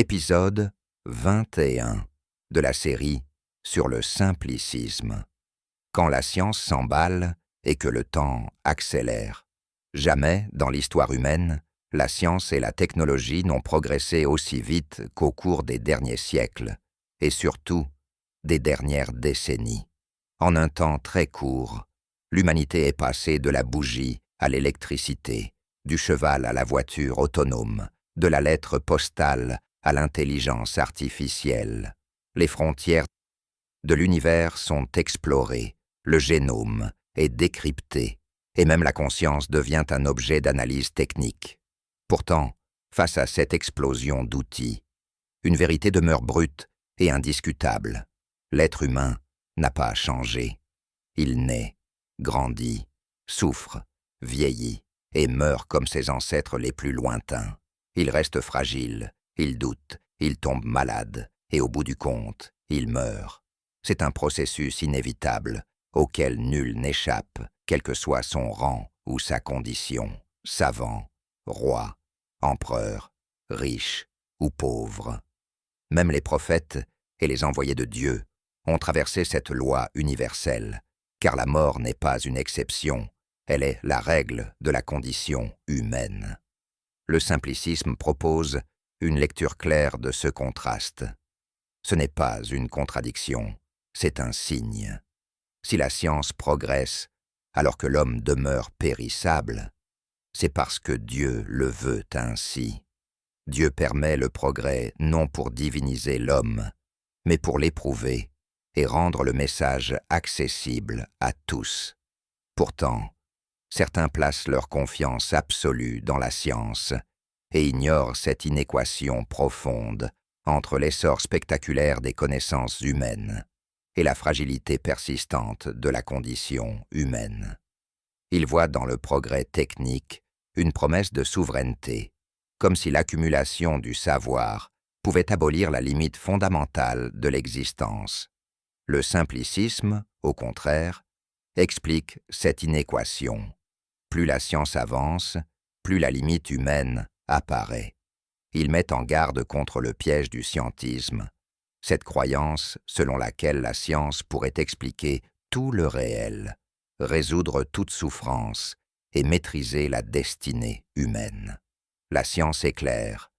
Épisode 21 de la série sur le simplicisme. Quand la science s'emballe et que le temps accélère. Jamais, dans l'histoire humaine, la science et la technologie n'ont progressé aussi vite qu'au cours des derniers siècles, et surtout des dernières décennies. En un temps très court, l'humanité est passée de la bougie à l'électricité, du cheval à la voiture autonome, de la lettre postale à l'intelligence artificielle. Les frontières de l'univers sont explorées, le génome est décrypté, et même la conscience devient un objet d'analyse technique. Pourtant, face à cette explosion d'outils, une vérité demeure brute et indiscutable. L'être humain n'a pas changé. Il naît, grandit, souffre, vieillit et meurt comme ses ancêtres les plus lointains. Il reste fragile, il doute, il tombe malade, et au bout du compte, il meurt. C'est un processus inévitable, auquel nul n'échappe, quel que soit son rang ou sa condition, savant, roi, empereur, riche ou pauvre. Même les prophètes et les envoyés de Dieu ont traversé cette loi universelle, car la mort n'est pas une exception, elle est la règle de la condition humaine. Le simplicisme propose une lecture claire de ce contraste. Ce n'est pas une contradiction, c'est un signe. Si la science progresse alors que l'homme demeure périssable, c'est parce que Dieu le veut ainsi. Dieu permet le progrès non pour diviniser l'homme, mais pour l'éprouver et rendre le message accessible à tous. Pourtant, certains placent leur confiance absolue dans la science et ignorent cette inéquation profonde entre l'essor spectaculaire des connaissances humaines et la fragilité persistante de la condition humaine. Ils voient dans le progrès technique une promesse de souveraineté, comme si l'accumulation du savoir pouvait abolir la limite fondamentale de l'existence. Le simplicisme, au contraire, explique cette inéquation. Plus la science avance, plus la limite humaine apparaît. Il met en garde contre le piège du scientisme, cette croyance selon laquelle la science pourrait expliquer tout le réel, résoudre toute souffrance et maîtriser la destinée humaine. La science est claire,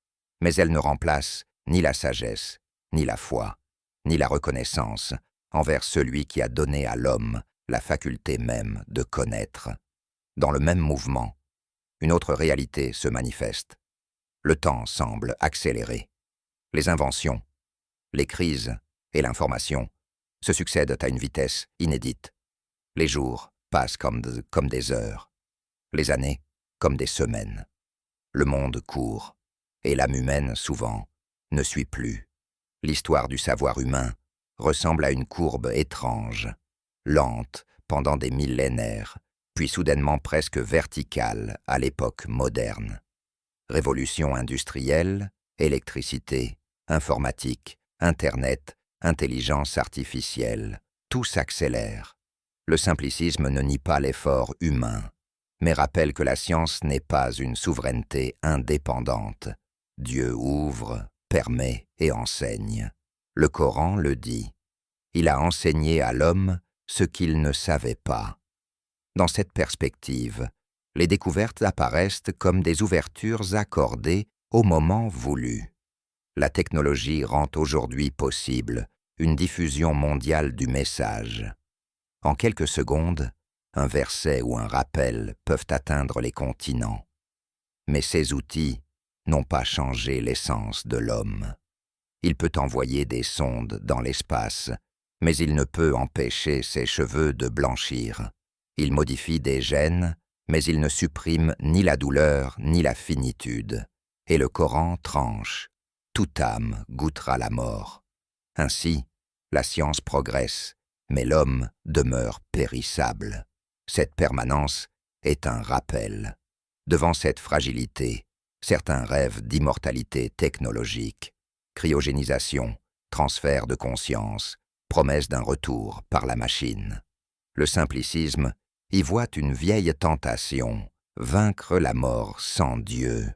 mais elle ne remplace ni la sagesse, ni la foi, ni la reconnaissance envers celui qui a donné à l'homme la faculté même de connaître. Dans le même mouvement, une autre réalité se manifeste. Le temps semble accélérer. Les inventions, les crises et l'information se succèdent à une vitesse inédite. Les jours passent comme des heures, les années comme des semaines. Le monde court, et l'âme humaine, souvent, ne suit plus. L'histoire du savoir humain ressemble à une courbe étrange, lente pendant des millénaires, puis soudainement presque verticale à l'époque moderne. Révolution industrielle, électricité, informatique, Internet, intelligence artificielle, tout s'accélère. Le simplicisme ne nie pas l'effort humain, mais rappelle que la science n'est pas une souveraineté indépendante. Dieu ouvre, permet et enseigne. Le Coran le dit. Il a enseigné à l'homme ce qu'il ne savait pas. Dans cette perspective, les découvertes apparaissent comme des ouvertures accordées au moment voulu. La technologie rend aujourd'hui possible une diffusion mondiale du message. En quelques secondes, un verset ou un rappel peuvent atteindre les continents. Mais ces outils n'ont pas changé l'essence de l'homme. Il peut envoyer des sondes dans l'espace, mais il ne peut empêcher ses cheveux de blanchir. Il modifie des gènes, mais il ne supprime ni la douleur ni la finitude. Et le Coran tranche. Toute âme goûtera la mort. Ainsi, la science progresse, mais l'homme demeure périssable. Cette permanence est un rappel. Devant cette fragilité, certains rêvent d'immortalité technologique, cryogénisation, transfert de conscience, promesse d'un retour par la machine. Le simplicisme y voit une vieille tentation, vaincre la mort sans Dieu.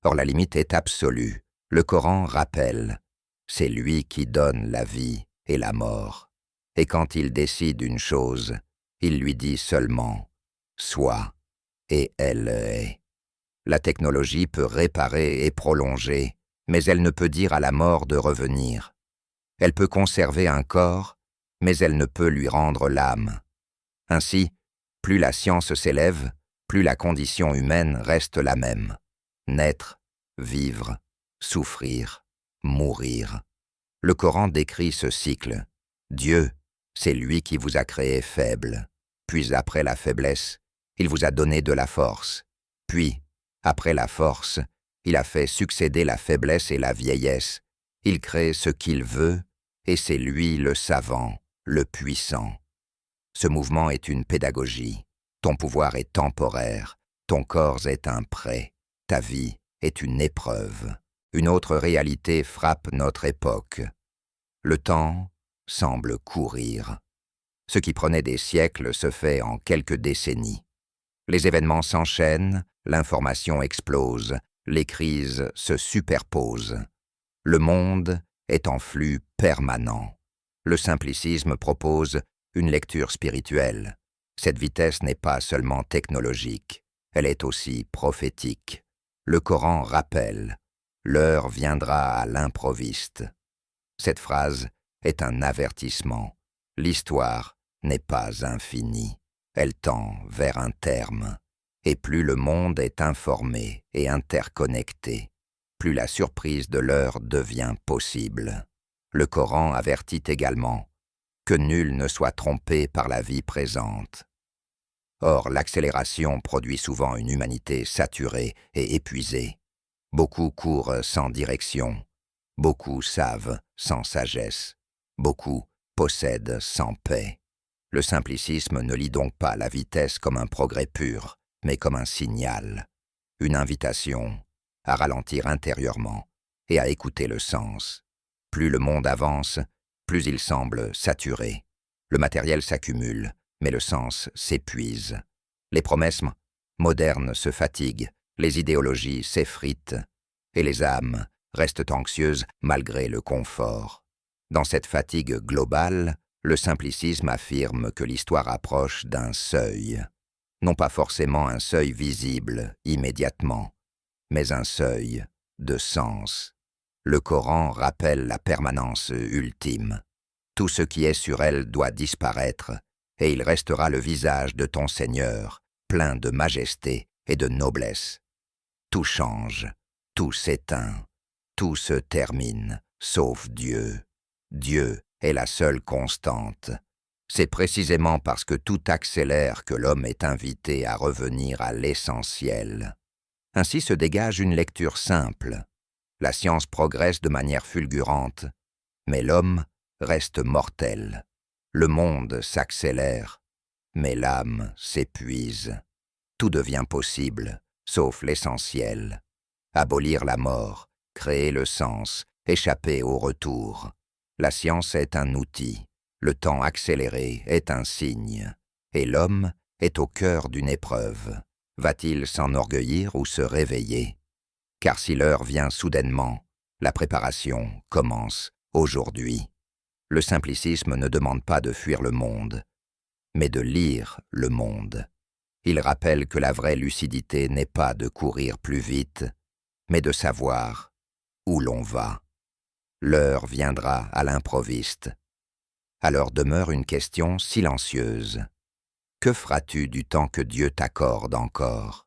Or la limite est absolue, Le Coran rappelle, c'est lui qui donne la vie et la mort. Et quand il décide une chose, il lui dit seulement « sois » et elle est. La technologie peut réparer et prolonger, mais elle ne peut dire à la mort de revenir. Elle peut conserver un corps, mais elle ne peut lui rendre l'âme. Ainsi, plus la science s'élève, plus la condition humaine reste la même. Naître, vivre, souffrir, mourir. Le Coran décrit ce cycle. Dieu, c'est lui qui vous a créé faible. Puis après la faiblesse, il vous a donné de la force. Puis, après la force, il a fait succéder la faiblesse et la vieillesse. Il crée ce qu'il veut, et c'est lui le savant, le puissant. Ce mouvement est une pédagogie. Ton pouvoir est temporaire, ton corps est un prêt, ta vie est une épreuve. Une autre réalité frappe notre époque. Le temps semble courir. Ce qui prenait des siècles se fait en quelques décennies. Les événements s'enchaînent, l'information explose, les crises se superposent. Le monde est en flux permanent. Le simplicisme propose une lecture spirituelle. Cette vitesse n'est pas seulement technologique, elle est aussi prophétique. Le Coran rappelle « l'heure viendra à l'improviste ». Cette phrase est un avertissement. L'histoire n'est pas infinie, elle tend vers un terme. Et plus le monde est informé et interconnecté, plus la surprise de l'heure devient possible. Le Coran avertit également que nul ne soit trompé par la vie présente. Or, l'accélération produit souvent une humanité saturée et épuisée. Beaucoup courent sans direction, beaucoup savent sans sagesse, beaucoup possèdent sans paix. Le simplicisme ne lit donc pas la vitesse comme un progrès pur, mais comme un signal, une invitation à ralentir intérieurement et à écouter le sens. Plus le monde avance, plus il semble saturé. Le matériel s'accumule, mais le sens s'épuise. Les promesses modernes se fatiguent, les idéologies s'effritent, et les âmes restent anxieuses malgré le confort. Dans cette fatigue globale, le simplicisme affirme que l'histoire approche d'un seuil. Non pas forcément un seuil visible immédiatement, mais un seuil de sens. Le Coran rappelle la permanence ultime. Tout ce qui est sur elle doit disparaître, et il restera le visage de ton Seigneur, plein de majesté et de noblesse. Tout change, tout s'éteint, tout se termine, sauf Dieu. Dieu est la seule constante. C'est précisément parce que tout accélère que l'homme est invité à revenir à l'essentiel. Ainsi se dégage une lecture simple. La science progresse de manière fulgurante, mais l'homme reste mortel. Le monde s'accélère, mais l'âme s'épuise. Tout devient possible, sauf l'essentiel. Abolir la mort, créer le sens, échapper au retour. La science est un outil, le temps accéléré est un signe, et l'homme est au cœur d'une épreuve. Va-t-il s'enorgueillir ou se réveiller? Car si l'heure vient soudainement, la préparation commence aujourd'hui. Le simplicisme ne demande pas de fuir le monde, mais de lire le monde. Il rappelle que la vraie lucidité n'est pas de courir plus vite, mais de savoir où l'on va. L'heure viendra à l'improviste. Alors demeure une question silencieuse. Que feras-tu du temps que Dieu t'accorde encore ?